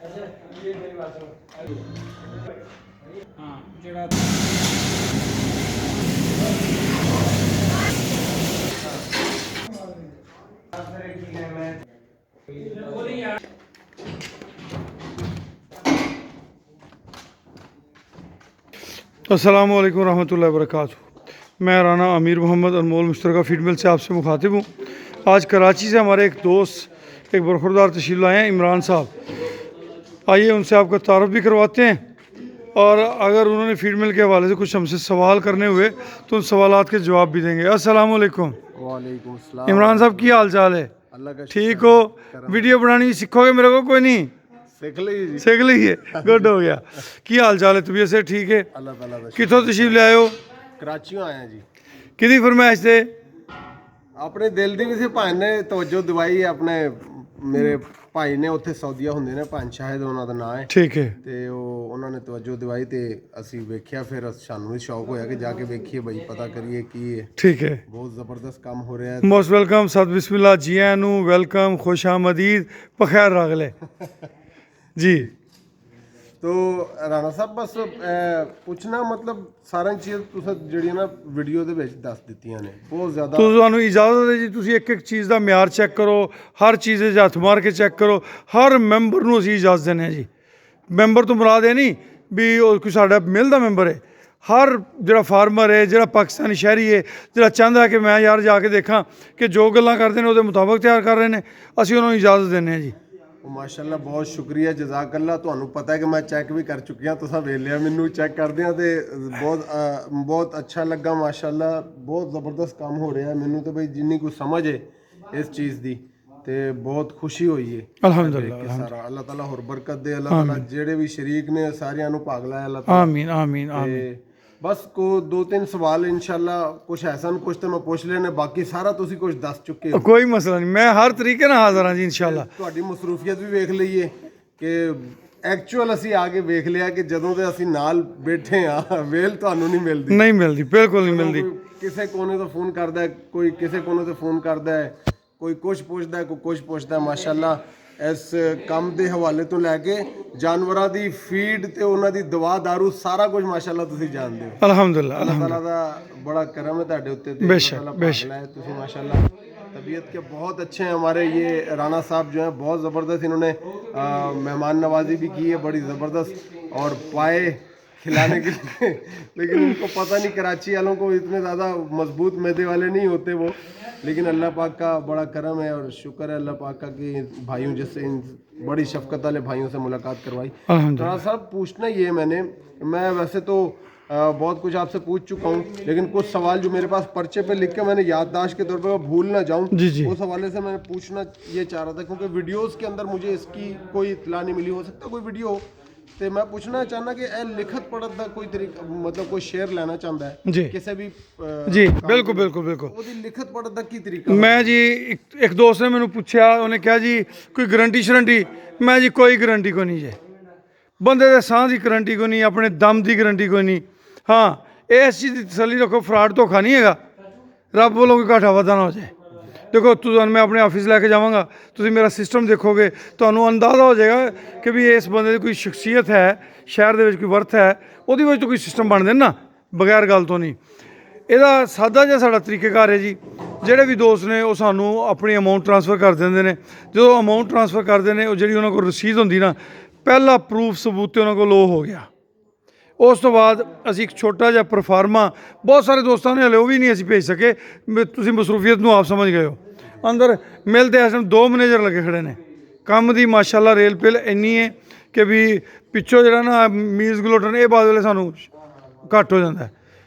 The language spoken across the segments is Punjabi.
अस्सलाम वालेकुम रहमतुल्लाहि व बरकातुहू। मैं राना अमीर मोहम्मद अनमोल मुश्तरका फीड मिल से आपसे मुखातिब हूँ। आज कराची से हमारे एक दोस्त एक बरखुरदार तशरीफ़ लाए हैं, इमरान साहब। आइए उनसे आपका तारुफ भी करवाते हैं, और अगर उन्होंने फीड मिल के हवाले से कुछ हमसे सवाल करने हुए तो उन सवालात के जवाब भी देंगे। अस्सलाम वालेकुम। वालेकुम सलाम। इमरान साहब की हाल चाल है? अल्लाह का ठीक हो? वीडियो बनानी सीखोगे मेरे को? कोई नहीं सीख ली है। गुड हो गया। की हाल चाल है? तबीयत से ठीक है? अल्लाह ताला दा कितों तशरीफ ले आए हो? कराचीओ आया जी। किदी फरमाइश से? अपने दिल ਦੀ ਵੀ ਸੀ ਭਾਈ ਨੇ ਤਵੱਜੋ ਦਿਵਾਈ। ਆਪਣੇ ਮੇਰੇ ਭਾਈ ਨੇ ਉੱਥੇ ਸੌਦੀਆ ਹੁੰਦੇ ਨੇ, ਭਾਈ ਸ਼ਾਹਿਦ ਉਹਨਾਂ ਦਾ ਨਾਂ ਹੈ। ठीक है। ਤੇ ਉਹ ਉਹਨਾਂ ਨੇ ਤਵੱਜੋ ਦਿਵਾਈ ਤੇ ਅਸੀਂ ਵੇਖਿਆ, ਫਿਰ ਸਾਨੂੰ ਵੀ ਸ਼ੌਕ ਹੋਇਆ ਕਿ ਜਾ ਕੇ ਵੇਖੀਏ ਬਈ, ਪਤਾ ਕਰੀਏ ਕੀ ਹੈ। ठीक है। ਬਹੁਤ ਜ਼ਬਰਦस्त ਕੰਮ ਹੋ ਰਿਹਾ ਹੈ। मोस्ट वेलकम, सत बिस्मिल्लाह, जी आयां नू, वेलकम, खुश आमदीद, बखैर रागले जी। तो राणा साहब बस ਪੁੱਛਣਾ ਮਤਲਬ ਸਾਰੀਆਂ ਚੀਜ਼ਾਂ ਤੁਸੀਂ ਜਿਹੜੀਆਂ ਨਾ ਵੀਡੀਓ ਦੇ ਵਿੱਚ ਦੱਸ ਦਿੱਤੀਆਂ ਨੇ, ਬਹੁਤ ਜ਼ਿਆਦਾ। ਤੁਹਾਨੂੰ ਇਜਾਜ਼ਤ ਹੈ ਜੀ, ਤੁਸੀਂ ਇੱਕ ਇੱਕ ਚੀਜ਼ ਦਾ ਮਿਆਰ ਚੈੱਕ ਕਰੋ, ਹਰ ਚੀਜ਼ ਦੇ ਹੱਥ ਮਾਰ ਕੇ ਚੈੱਕ ਕਰੋ। ਹਰ ਮੈਂਬਰ ਨੂੰ ਅਸੀਂ ਇਜਾਜ਼ਤ ਦਿੰਦੇ ਹਾਂ ਜੀ। ਮੈਂਬਰ ਤੋਂ ਮੁਰਾਦ ਇਹ ਨਹੀਂ ਵੀ ਉਹ ਕੋਈ ਸਾਡਾ ਮਿਲ ਦਾ ਮੈਂਬਰ ਹੈ। ਹਰ ਜਿਹੜਾ ਫਾਰਮਰ ਹੈ, ਜਿਹੜਾ ਪਾਕਿਸਤਾਨੀ ਸ਼ਹਿਰੀ ਹੈ, ਜਿਹੜਾ ਚਾਹੁੰਦਾ ਕਿ ਮੈਂ ਯਾਰ ਜਾ ਕੇ ਦੇਖਾਂ ਕਿ ਜੋ ਗੱਲਾਂ ਕਰਦੇ ਨੇ ਉਹਦੇ ਮੁਤਾਬਕ ਤਿਆਰ ਕਰ ਰਹੇ ਨੇ, ਅਸੀਂ ਉਹਨਾਂ ਨੂੰ ਇਜਾਜ਼ਤ ਦਿੰਦੇ ਹਾਂ ਜੀ। ਮਾਸ਼ਾਅੱਲਾ, ਬਹੁਤ ਸ਼ੁਕਰੀਆ, ਜਜ਼ਾਕੱਲਾ। ਤੁਹਾਨੂੰ ਪਤਾ ਹੈ ਕਿ ਮੈਂ ਚੈੱਕ ਵੀ ਕਰ ਚੁੱਕਿਆ, ਤੁਸੀਂ ਵੇਖ ਲਿਆ ਮੈਨੂੰ ਚੈੱਕ ਕਰਦੇ ਆ, ਤੇ ਬਹੁਤ ਅੱਛਾ ਲੱਗਾ। ਮਾਸ਼ਾਅੱਲਾ, ਬਹੁਤ ਜ਼ਬਰਦਸਤ ਕੰਮ ਹੋ ਰਿਹਾ ਮੈਨੂੰ ਤਾਂ ਬਈ ਜਿੰਨੀ ਕੋਈ ਸਮਝ ਹੈ ਇਸ ਚੀਜ਼ ਦੀ, ਤੇ ਬਹੁਤ ਖੁਸ਼ੀ ਹੋਈ ਹੈ। ਅਲਹਮਦੁਲਿਲਾ, ਸਾਰਾ ਅੱਲਾਹ ਤਾਲਾ ਹੋਰ ਬਰਕਤ ਦੇ। ਅੱਲਾਹ ਤਾਲਾ ਜਿਹੜੇ ਵੀ ਸ਼ਰੀਕ ਨੇ ਸਾਰਿਆਂ ਨੂੰ ਭਾਗ ਲਾਇਆ ਅੱਲਾਹ ਤਾਲਾ। ਆਮੀਨ ਆਮੀਨ ਆਮੀਨ। ਬਸ ਕੋ ਦੋ ਤਿੰਨ ਸਵਾਲ ਇਨਸ਼ਾਅੱਲਾ ਕੁਛ ਐਸਾ ਕੁਛ ਤਾਂ ਮੈਂ ਪੁੱਛ ਲੈਣੇ, ਬਾਕੀ ਸਾਰਾ ਤੁਸੀਂ ਕੁਝ ਦੱਸ ਚੁੱਕੇ ਹੋ। ਕੋਈ ਮਸਲਾ ਨਹੀਂ, ਮੈਂ ਹਰ ਤਰੀਕੇ ਨਾਲ ਹਾਜ਼ਰ ਹਾਂ ਜੀ ਇਨਸ਼ਾਅੱਲਾ। ਤੁਹਾਡੀ ਮਸਰੂਫੀਅਤ ਵੀ ਵੇਖ ਲਈਏ ਕਿ ਐਕਚੁਅਲ ਅਸੀਂ ਆ ਕੇ ਵੇਖ ਲਿਆ ਕਿ ਜਦੋਂ ਤੇ ਅਸੀਂ ਨਾਲ ਬੈਠੇ ਆ, ਵੇਲ ਤੁਹਾਨੂੰ ਨਹੀਂ ਮਿਲਦੀ। ਨਹੀਂ ਮਿਲਦੀ, ਬਿਲਕੁਲ ਨਹੀਂ ਮਿਲਦੀ। ਕਿਸੇ ਕੋਨੇ ਤੋਂ ਫੋਨ ਕਰਦਾ, ਕੋਈ ਕਿਸੇ ਕੋਨੇ ਤੋਂ ਫੋਨ ਕਰਦਾ ਹੈ, ਕੋਈ ਕੁਛ ਪੁੱਛਦਾ, ਕੋਈ ਕੁਛ ਪੁੱਛਦਾ। ਮਾਸ਼ਾਅੱਲਾ, ਇਸ ਕੰਮ ਦੇ ਹਵਾਲੇ ਤੋਂ ਲੈ ਕੇ ਜਾਨਵਰਾਂ ਦੀ ਫੀਡ ਤੇ ਉਹਨਾਂ ਦੀ ਦਵਾ ਦਾਰੂ ਸਾਰਾ ਕੁਝ ਮਾਸ਼ਾਅੱਲਾ ਤੁਸੀਂ ਜਾਣਦੇ ਹੋ। ਅਲਹਮਦੁਲਿਲਾ, ਅੱਲਾਹ ਤਾਲਾ ਦਾ ਬੜਾ ਕਰਮ है ਤੁਹਾਡੇ ਉੱਤੇ ਤੇ बेशक बेशक। ਤੁਸੀਂ माशाल्लाह तबीयत के बहुत अच्छे हैं। हमारे ये राणा साहब जो हैं बहुत ज़बरदस्त, इन्होंने मेहमान नवाजी भी की है बड़ी ज़बरदस्त, और पाए खिलाने के लिए लेकिन उनको पता नहीं, कराची वालों को इतने ज़्यादा मजबूत मैदे वाले नहीं होते वो, लेकिन अल्लाह पाक का बड़ा करम है और शुक्र है अल्लाह पाक का कि भाइयों जैसे इन बड़ी शफकत वाले भाइयों से मुलाकात करवाई। राणा साहब, पूछना ये मैं वैसे तो बहुत कुछ आपसे पूछ चुका हूँ, लेकिन कुछ सवाल जो मेरे पास पर्चे पे लिख के मैंने याददाश्त के तौर पे भूल ना जाऊँ, उस हवाले से मैं पूछना ये चाह रहा था, क्योंकि वीडियोस के अंदर मुझे इसकी कोई इतला नहीं मिली। हो सकता कोई वीडियो हो, ਤੇ ਮੈਂ ਪੁੱਛਣਾ ਚਾਹੁੰਦਾ ਕਿ ਇਹ ਲਿਖਤ ਪੜਤ ਦਾ ਕੋਈ ਤਰੀਕਾ, ਮਤਲਬ ਕੋਈ ਸ਼ੇਅਰ ਲੈਣਾ ਚਾਹੁੰਦਾ ਹੈ ਕਿਸੇ ਵੀ ਜੀ। ਬਿਲਕੁਲ ਬਿਲਕੁਲ ਬਿਲਕੁਲ। ਉਹਦੀ ਲਿਖਤ ਪੜਤ ਦਾ ਕੀ ਤਰੀਕਾ? ਮੈਂ ਜੀ ਇੱਕ ਦੋਸਤ ਨੇ ਮੈਨੂੰ ਪੁੱਛਿਆ, ਉਹਨੇ ਕਿਹਾ ਜੀ ਕੋਈ ਗਰੰਟੀ ਸ਼ਰੰਟੀ? ਮੈਂ ਜੀ ਕੋਈ ਗਰੰਟੀ ਕੋਈ ਨਹੀਂ ਜੀ। ਬੰਦੇ ਦੇ ਸਾਹ ਦੀ ਗਰੰਟੀ ਕੋਈ ਨਹੀਂ, ਆਪਣੇ ਦਮ ਦੀ ਗਰੰਟੀ ਕੋਈ ਨਹੀਂ। ਹਾਂ, ਇਸ ਚੀਜ਼ ਦੀ ਤਸੱਲੀ ਰੱਖੋ, ਫਰਾਡ ਧੋਖਾ ਨਹੀਂ ਹੈਗਾ। ਰੱਬ ਵੱਲੋਂ ਕੋਈ ਘਾਟਾ ਵਾਧਾ ਨਾ ਹੋ ਜਾਏ। ਦੇਖੋ, ਤੁਹਾਨੂੰ ਮੈਂ ਆਪਣੇ ਆਫਿਸ ਲੈ ਕੇ ਜਾਵਾਂਗਾ, ਤੁਸੀਂ ਮੇਰਾ ਸਿਸਟਮ ਦੇਖੋਗੇ, ਤੁਹਾਨੂੰ ਅੰਦਾਜ਼ਾ ਹੋ ਜਾਏਗਾ ਕਿ ਵੀ ਇਸ ਬੰਦੇ ਦੀ ਕੋਈ ਸ਼ਖਸੀਅਤ ਹੈ, ਸ਼ਹਿਰ ਦੇ ਵਿੱਚ ਕੋਈ ਵਰਥ ਹੈ, ਉਹਦੀ ਵਜ੍ਹਾ ਤੋਂ ਕੋਈ ਸਿਸਟਮ ਬਣਦੇ ਨਾ, ਬਗੈਰ ਗੱਲ ਤੋਂ ਨਹੀਂ। ਇਹਦਾ ਸਾਦਾ ਜਿਹਾ ਸਾਡਾ ਤਰੀਕੇਕਾਰ ਹੈ ਜੀ। ਜਿਹੜੇ ਵੀ ਦੋਸਤ ਨੇ ਉਹ ਸਾਨੂੰ ਆਪਣੀ ਅਮਾਊਂਟ ਟ੍ਰਾਂਸਫਰ ਕਰ ਦਿੰਦੇ ਨੇ। ਜਦੋਂ ਅਮਾਊਂਟ ਟ੍ਰਾਂਸਫਰ ਕਰਦੇ ਨੇ, ਉਹ ਜਿਹੜੀ ਉਹਨਾਂ ਕੋਲ ਰਸੀਦ ਹੁੰਦੀ ਨਾ, ਪਹਿਲਾ ਪ੍ਰੂਫ ਸਬੂਤ ਤੇ ਉਹਨਾਂ ਕੋਲ ਉਹ ਹੋ ਗਿਆ। ਉਸ ਤੋਂ ਬਾਅਦ ਅਸੀਂ ਇੱਕ ਛੋਟਾ ਜਿਹਾ ਪਰਫਾਰਮਾ, ਬਹੁਤ ਸਾਰੇ ਦੋਸਤਾਂ ਨੇ ਹਲੇ ਉਹ ਵੀ ਨਹੀਂ ਅਸੀਂ ਭੇਜ ਸਕੇ, ਤੁਸੀਂ ਮਸਰੂਫੀਅਤ ਨੂੰ ਆਪ ਸਮਝ ਗਏ ਹੋ। ਅੰਦਰ ਮਿਲਦੇ ਇਸ ਟਾਈਮ 2 ਮੈਨੇਜਰ ਲੱਗੇ ਖੜੇ ਨੇ। ਕੰਮ ਦੀ ਮਾਸ਼ਾਅੱਲਾ ਰੇਲ ਪੇਲ ਇੰਨੀ ਹੈ ਕਿ ਵੀ ਪਿੱਛੋਂ ਜਿਹੜਾ ਨਾ ਮੀਜ਼ ਗਲੋਟਨ, ਇਹ ਬਾਅਦ ਵੇਲੇ ਸਾਨੂੰ ਘੱਟ ਹੋ ਜਾਂਦਾ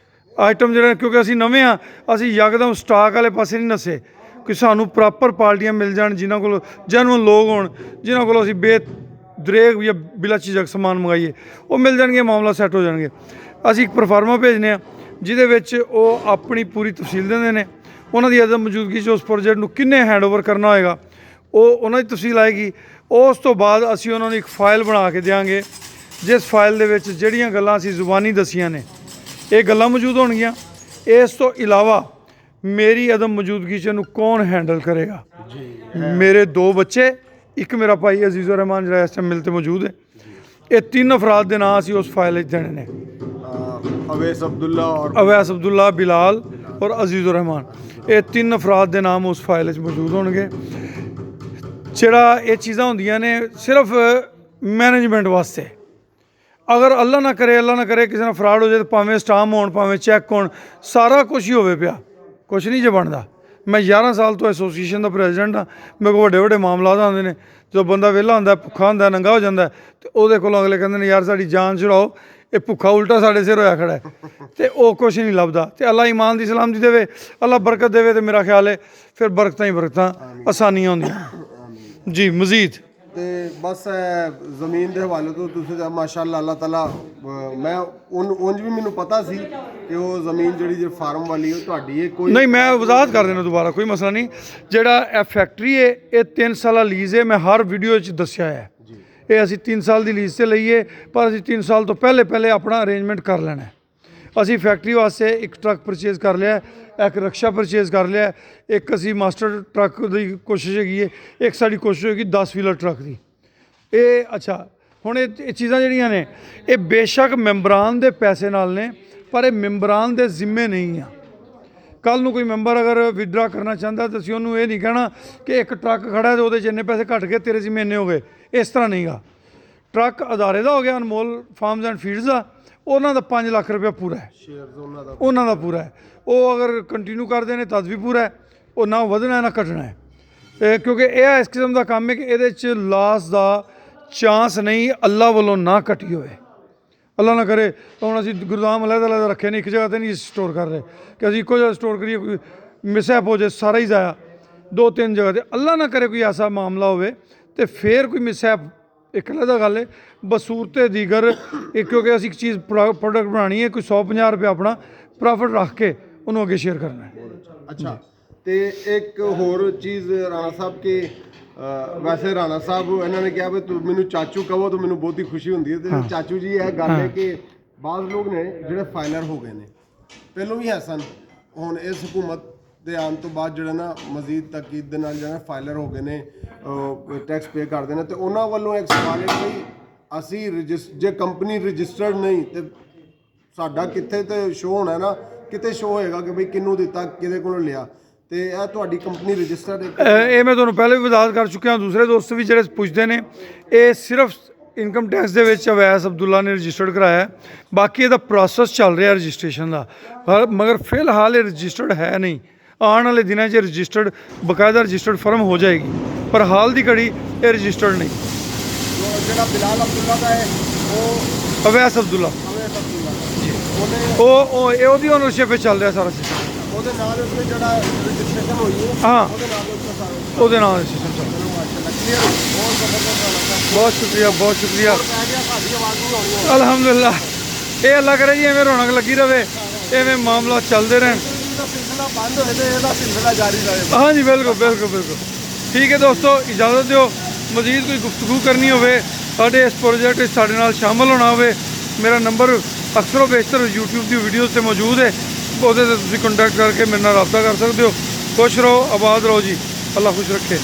ਆਈਟਮ ਜਿਹੜਾ, ਕਿਉਂਕਿ ਅਸੀਂ ਨਵੇਂ ਹਾਂ, ਅਸੀਂ ਯਕਦਮ ਸਟਾਕ ਵਾਲੇ ਪਾਸੇ ਨਹੀਂ ਨੱਸੇ ਕਿ ਸਾਨੂੰ ਪ੍ਰੋਪਰ ਪਾਰਟੀਆਂ ਮਿਲ ਜਾਣ, ਜਿਨ੍ਹਾਂ ਕੋਲ ਜੈਨੂਅਨ ਲੋਕ ਹੋਣ, ਜਿਨ੍ਹਾਂ ਕੋਲ ਅਸੀਂ ਦਰੇਗ ਜਾਂ ਬਿਲਾ ਚੀਜ਼ਕ ਸਮਾਨ ਮੰਗਾਈਏ, ਉਹ ਮਿਲ ਜਾਣਗੇ, ਮਾਮਲਾ ਸੈੱਟ ਹੋ ਜਾਣਗੇ। ਅਸੀਂ ਇੱਕ ਪਰਫਾਰਮਾ ਭੇਜਦੇ ਹਾਂ ਜਿਹਦੇ ਵਿੱਚ ਉਹ ਆਪਣੀ ਪੂਰੀ ਤਫਸੀਲ ਦਿੰਦੇ ਨੇ। ਉਹਨਾਂ ਦੀ ਅਦਮ ਮੌਜੂਦਗੀ 'ਚ ਉਸ ਪ੍ਰੋਜੈਕਟ ਨੂੰ ਕਿੰਨੇ ਹੈਂਡਓਵਰ ਕਰਨਾ ਹੋਏਗਾ, ਉਹ ਉਹਨਾਂ ਦੀ ਤਫਸੀਲ ਆਏਗੀ। ਉਸ ਤੋਂ ਬਾਅਦ ਅਸੀਂ ਉਹਨਾਂ ਨੂੰ ਇੱਕ ਫਾਈਲ ਬਣਾ ਕੇ ਦਿਆਂਗੇ, ਜਿਸ ਫਾਈਲ ਦੇ ਵਿੱਚ ਜਿਹੜੀਆਂ ਗੱਲਾਂ ਅਸੀਂ ਜ਼ੁਬਾਨੀ ਦੱਸੀਆਂ ਨੇ, ਇਹ ਗੱਲਾਂ ਮੌਜੂਦ ਹੋਣਗੀਆਂ। ਇਸ ਤੋਂ ਇਲਾਵਾ ਮੇਰੀ ਅਦਮ ਮੌਜੂਦਗੀ 'ਚ ਇਹਨੂੰ ਕੌਣ ਹੈਂਡਲ ਕਰੇਗਾ, ਮੇਰੇ 2 ਬੱਚੇ, ਇੱਕ ਮੇਰਾ ਭਾਈ ਅਜ਼ੀਜ਼ੁਰ ਰਹਿਮਾਨ ਜਿਹੜਾ ਇਸ ਟਾਈਮ ਮਿਲ ਤੇ ਮੌਜੂਦ ਹੈ। ਇਹ ਤਿੰਨ ਅਫਰਾਦ ਦੇ ਨਾਂ ਅਸੀਂ ਉਸ ਫਾਈਲ ਵਿੱਚ ਦੇਣੇ ਨੇ, अवैस अब्दुल्ला और ਅਵੈਸ ਅਬਦੁੱਲਾ, ਬਿਲਾਲ ਔਰ ਅਜ਼ੀਜ਼ੁਰ ਰਹਿਮਾਨ। ਇਹ ਤਿੰਨ ਅਫਰਾਦ ਦੇ ਨਾਮ ਉਸ ਫਾਈਲ ਵਿੱਚ ਮੌਜੂਦ ਹੋਣਗੇ। ਜਿਹੜਾ ਇਹ ਚੀਜ਼ਾਂ ਹੁੰਦੀਆਂ ਨੇ ਸਿਰਫ ਮੈਨੇਜਮੈਂਟ ਵਾਸਤੇ। ਅਗਰ ਅੱਲਾ ਨਾ ਕਰੇ ਕਿਸੇ ਨਾਲ ਫਰਾਡ ਹੋ ਜਾਏ ਤਾਂ ਭਾਵੇਂ ਸਟਾਮ ਹੋਣ, ਭਾਵੇਂ ਚੈੱਕ ਹੋਣ, ਸਾਰਾ ਕੁਝ ਹੀ ਹੋਵੇ ਪਿਆ, ਕੁਛ ਨਹੀਂ ਜੇ ਬਣਦਾ। ਮੈਂ 11 ਸਾਲ ਤੋਂ ਐਸੋਸੀਏਸ਼ਨ ਦਾ ਪ੍ਰੈਜ਼ੀਡੈਂਟ ਹਾਂ। ਮੇਰੇ ਕੋਲ ਵੱਡੇ ਵੱਡੇ ਮਾਮਲਾਤ ਆਉਂਦੇ ਨੇ। ਜਦੋਂ ਬੰਦਾ ਵਿਹਲਾ ਹੁੰਦਾ, ਭੁੱਖਾ ਹੁੰਦਾ, ਨੰਗਾ ਹੋ ਜਾਂਦਾ, ਤੇ ਉਹਦੇ ਕੋਲ ਅਗਲੇ ਕਹਿੰਦੇ ਨੇ ਯਾਰ ਸਾਡੀ ਜਾਨ ਛੁਡਾਓ, ਇਹ ਭੁੱਖਾ ਉਲਟਾ ਸਾਡੇ ਸਿਰ ਹੋਇਆ ਖੜਾ ਹੈ, ਤੇ ਉਹ ਕੁਛ ਨਹੀਂ ਲੱਭਦਾ। ਤੇ ਅੱਲਾ ਈਮਾਨ ਦੀ ਸਲਾਮਤੀ ਦੇਵੇ, ਅੱਲਾ ਬਰਕਤ ਦੇਵੇ, ਤੇ ਮੇਰਾ ਖਿਆਲ ਹੈ ਫਿਰ ਬਰਕਤਾਂ ਹੀ ਬਰਕਤਾਂ, ਆਸਾਨੀਆਂ ਹੁੰਦੀਆਂ ਜੀ। ਮਜ਼ੀਦ ਤੇ ਬਸ ਜ਼ਮੀਨ ਦੇ ਹਵਾਲੇ ਤੋਂ ਤੁਸੀਂ ਤਾਂ ਮਾਸ਼ਾਅੱਲਾ ਅੱਲਾਹ ਤਾਲਾ, ਮੈਂ ਉਂਝ ਵੀ ਮੈਨੂੰ ਪਤਾ ਸੀ ਕਿ ਉਹ ਜ਼ਮੀਨ ਜਿਹੜੀ ਫਾਰਮ ਵਾਲੀ ਉਹ ਤੁਹਾਡੀ ਹੈ। ਕੋਈ ਨਹੀਂ, ਮੈਂ ਵਜ਼ਾਹਤ ਕਰ ਦੇਣਾ ਦੁਬਾਰਾ, ਕੋਈ ਮਸਲਾ ਨਹੀਂ। ਜਿਹੜਾ ਇਹ ਫੈਕਟਰੀ ਹੈ ਇਹ 3 ਸਾਲਾ ਲੀਜ਼ ਹੈ, ਮੈਂ ਹਰ ਵੀਡੀਓ 'ਚ ਦੱਸਿਆ ਹੈ। ਇਹ ਅਸੀਂ 3 ਸਾਲ ਦੀ ਲੀਜ਼ ਤੇ ਲਈਏ, ਪਰ ਅਸੀਂ 3 ਸਾਲ ਤੋਂ ਪਹਿਲੇ ਆਪਣਾ ਅਰੇਂਜਮੈਂਟ ਕਰ ਲੈਣਾ ਹੈ। ਅਸੀਂ ਫੈਕਟਰੀ ਵਾਸਤੇ ਇੱਕ ਟਰੱਕ ਪਰਚੇਜ਼ ਕਰ ਲਿਆ, ਇੱਕ ਰਕਸ਼ਾ ਪਰਚੇਜ਼ ਕਰ ਲਿਆ, ਇੱਕ ਅਸੀਂ ਮਾਸਟਰ ਟਰੱਕ ਦੀ ਕੋਸ਼ਿਸ਼ ਹੈਗੀ ਹੈ, ਇੱਕ ਸਾਡੀ ਕੋਸ਼ਿਸ਼ ਹੋਏਗੀ 10 ਵੀਲਰ ਟਰੱਕ ਦੀ। ਇਹ ਅੱਛਾ, ਹੁਣ ਇਹ ਚੀਜ਼ਾਂ ਜਿਹੜੀਆਂ ਨੇ ਇਹ ਬੇਸ਼ੱਕ ਮੈਂਬਰਾਨ ਦੇ ਪੈਸੇ ਨਾਲ ਨੇ, ਪਰ ਇਹ ਮੈਂਬਰਾਨ ਦੇ ਜ਼ਿੰਮੇ ਨਹੀਂ ਆ। ਕੱਲ ਨੂੰ ਕੋਈ ਮੈਂਬਰ ਅਗਰ ਵਿਦਡਰਾ ਕਰਨਾ ਚਾਹੁੰਦਾ ਤਾਂ ਅਸੀਂ ਉਹਨੂੰ ਇਹ ਨਹੀਂ ਕਹਿਣਾ ਕਿ ਇੱਕ ਟਰੱਕ ਖੜਾ ਹੈ ਤੇ ਉਹਦੇ 'ਚ ਇੰਨੇ ਪੈਸੇ ਘੱਟ ਗਏ, ਤੇਰੇ ਜ਼ਿੰਮੇ ਇੰਨੇ ਹੋ ਗਏ। ਇਸ ਤਰ੍ਹਾਂ ਨਹੀਂਗਾ। ਟਰੱਕ ਅਦਾਰੇ ਦਾ ਹੋ ਗਿਆ, ਅਨਮੋਲ ਫਾਰਮਸ ਐਂਡ ਫੀਡਸ ਦਾ, ਉਹਨਾਂ ਦਾ 5 ਲੱਖ ਰੁਪਇਆ ਪੂਰਾ ਹੈ, ਉਹਨਾਂ ਦਾ ਪੂਰਾ ਹੈ। ਉਹ ਅਗਰ ਕੰਟੀਨਿਊ ਕਰਦੇ ਨੇ ਤਦ ਵੀ ਪੂਰਾ ਹੈ, ਉਹ ਨਾ ਵਧਣਾ ਨਾ ਘਟਣਾ ਹੈ। ਕਿਉਂਕਿ ਇਹ ਇਸ ਕਿਸਮ ਦਾ ਕੰਮ ਹੈ ਕਿ ਇਹਦੇ 'ਚ ਲਾਸ ਦਾ ਚਾਂਸ ਨਹੀਂ, ਅੱਲਾ ਵੱਲੋਂ ਨਾ ਘਟੀ ਹੋਵੇ। ਅੱਲਾ ਨਾ ਕਰੇ ਹੁਣ ਅਸੀਂ ਗੁਰਦਾਮ ਅਲੱਗ ਰੱਖੇ ਨੇ, ਇੱਕ ਜਗ੍ਹਾ 'ਤੇ ਨਹੀਂ ਸਟੋਰ ਕਰ ਰਹੇ ਕਿ ਅਸੀਂ ਇੱਕੋ ਜਗ੍ਹਾ ਸਟੋਰ ਕਰੀਏ, ਕੋਈ ਮਿਸਹੈਪ ਹੋ ਜਾਏ ਸਾਰਾ ਹੀ ਜ਼ਾਇਆ। 2-3 ਜਗ੍ਹਾ 'ਤੇ ਅੱਲਾ ਨਾ ਕਰੇ ਕੋਈ ਐਸਾ ਮਾਮਲਾ ਹੋਵੇ ਤੇ ਫਿਰ ਕੋਈ ਮਿਸਹੈਪ, ਇੱਕ ਅਲੱਗ ਗੱਲ ਹੈ। ਬਸੂਰਤ ਦੀਗਰ ਕਿਉਂਕਿ ਅਸੀਂ ਇੱਕ ਚੀਜ਼ ਪ੍ਰੋਡਕਟ ਬਣਾਉਣੀ ਹੈ, ਕੋਈ 150 ਰੁਪਏ ਆਪਣਾ ਪ੍ਰੋਫਿਟ ਰੱਖ ਕੇ ਉਹਨੂੰ ਅੱਗੇ ਸ਼ੇਅਰ ਕਰਨਾ ਹੈ। ਅੱਛਾ, ਤੇ ਇੱਕ ਹੋਰ ਚੀਜ਼ ਰਾਣਾ ਸਾਹਿਬ ਕਿ ਵੈਸੇ ਰਾਣਾ ਸਾਹਿਬ ਇਹਨਾਂ ਨੇ ਕਿਹਾ ਵੀ ਤੂੰ ਮੈਨੂੰ ਚਾਚੂ ਕਹੋ ਤਾਂ ਮੈਨੂੰ ਬਹੁਤ ਹੀ ਖੁਸ਼ੀ ਹੁੰਦੀ ਹੈ। ਤੇ ਚਾਚੂ ਜੀ ਇਹ ਗੱਲ ਹੈ ਕਿ ਬਾਜ਼ ਲੋਕ ਨੇ ਜਿਹੜੇ ਫਾਈਲਰ ਹੋ ਗਏ ਨੇ, ਪਹਿਲੋਂ ਵੀ ਹੈ ਸਨ, ਹੁਣ ਇਸ ਹੁਕੂਮਤ ਦੇ ਆਉਣ ਤੋਂ ਬਾਅਦ ਜਿਹੜਾ ਨਾ ਮਜ਼ੀਦ ਤਾਕੀਦ ਦੇ ਨਾਲ ਜਿਹੜਾ ਫਾਈਲਰ ਹੋ ਗਏ ਨੇ, ਟੈਕਸ ਪੇ ਕਰਦੇ ਨੇ, ਤੇ ਉਹਨਾਂ ਵੱਲੋਂ ਇੱਕ ਸਵਾਲ ਹੈ ਕਿ ਅਸੀਂ ਜੇ ਕੰਪਨੀ ਰਜਿਸਟਰਡ ਨਹੀਂ ਤੇ ਸਾਡਾ ਕਿੱਥੇ ਤੇ ਸ਼ੋਅ ਹੋਣਾ ਨਾ, ਕਿਤੇ ਸ਼ੋਅ ਹੋਏਗਾ ਕਿ ਬਈ ਕਿਹਨੂੰ ਦਿੱਤਾ, ਕਿਹਦੇ ਕੋਲੋਂ ਲਿਆ। ਤੇ ਇਹ ਤੁਹਾਡੀ ਕੰਪਨੀ ਰਜਿਸਟਰਡ ਹੈ? ਇਹ ਮੈਂ ਤੁਹਾਨੂੰ ਪਹਿਲੇ ਵੀ ਵਜ਼ਾਹਤ ਕਰ ਚੁੱਕਿਆ, ਦੂਸਰੇ ਦੋਸਤ ਵੀ ਜਿਹੜੇ ਪੁੱਛਦੇ ਨੇ। ਇਹ ਸਿਰਫ ਇਨਕਮ ਟੈਕਸ ਦੇ ਵਿੱਚ ਅਵੈਸ ਅਬਦੁੱਲਾ ਨੇ ਰਜਿਸਟਰਡ ਕਰਾਇਆ, ਬਾਕੀ ਇਹਦਾ ਪ੍ਰੋਸੈਸ ਚੱਲ ਰਿਹਾ ਰਜਿਸਟ੍ਰੇਸ਼ਨ ਦਾ, ਮਗਰ ਫਿਲਹਾਲ ਇਹ ਰਜਿਸਟਰਡ ਹੈ ਨਹੀਂ। ਆਉਣ ਵਾਲੇ ਦਿਨਾਂ 'ਚ ਰਜਿਸਟਰਡ, ਬਕਾਇਦਾ ਰਜਿਸਟਰਡ ਫਰਮ ਹੋ ਜਾਏਗੀ, ਪਰ ਹਾਲ ਦੀ ਘੜੀ ਇਹ ਰਜਿਸਟਰਡ ਨਹੀਂ। ਜਿਹੜਾ ਬਿਲਾਲ ਅਬਦੁੱਲਾ ਦਾ ਹੈ ਉਹ ਅਵੈਸ ਅਬਦੁੱਲਾ ਜੀ, ਉਹਦੀ ਓਨਰਸ਼ਿਪ ਵਿੱਚ ਚੱਲ ਰਿਹਾ ਸਾਰਾ ਸਿਸਟਮ। ਉਹਦੇ ਨਾਲ ਉਸਨੇ ਜਿਹੜਾ ਰਜਿਸਟ੍ਰੇਸ਼ਨ ਹੋਈ ਹੈ ਹਾਂ, ਉਹਦੇ ਨਾਲ ਉਸਦਾ ਸਾਰਾ ਉਹਦੇ ਨਾਲ ਸਿਸਟਮ ਚੱਲ ਰਿਹਾ। ਬਹੁਤ ਸ਼ੁਕਰੀਆ, ਬਹੁਤ ਸ਼ੁਕਰੀਆ। ਅਲਹਮਦੁਲਿਲਾ, ਇਹ ਅੱਲਾ ਕਰੇ ਜੀ ਐਵੇਂ ਰੌਣਕ ਲੱਗੀ ਰਹੇ, ਐਵੇਂ ਮਾਮਲਾ ਚੱਲਦੇ ਰਹਿਣ। ਬੰਦ ਹੋਏ ਤੇ ਇਹਦਾ ਸਿਲਸਿਲਾ ਜਾਰੀ ਰਹੇ। हाँ जी, बिल्कुल बिल्कुल बिल्कुल ठीक है दोस्तों, इजाज़त दिओ। मजीद कोई गुफ्तगू करनी होवे, साडे इस प्रोजेक्ट विच साडे नाल शामिल होना होवे, मेरा नंबर अक्सरों बेशतर यूट्यूब की वीडियो से मौजूद है, ਉਹਦੇ ਤੇ ਤੁਸੀਂ ਕੰਟੈਕਟ ਕਰਕੇ ਮੇਰੇ ਨਾਲ ਰਾਬਤਾ ਕਰ ਸਕਦੇ ਹੋ। खुश रहो, आबाद रहो जी, अल्लाह खुश रखे।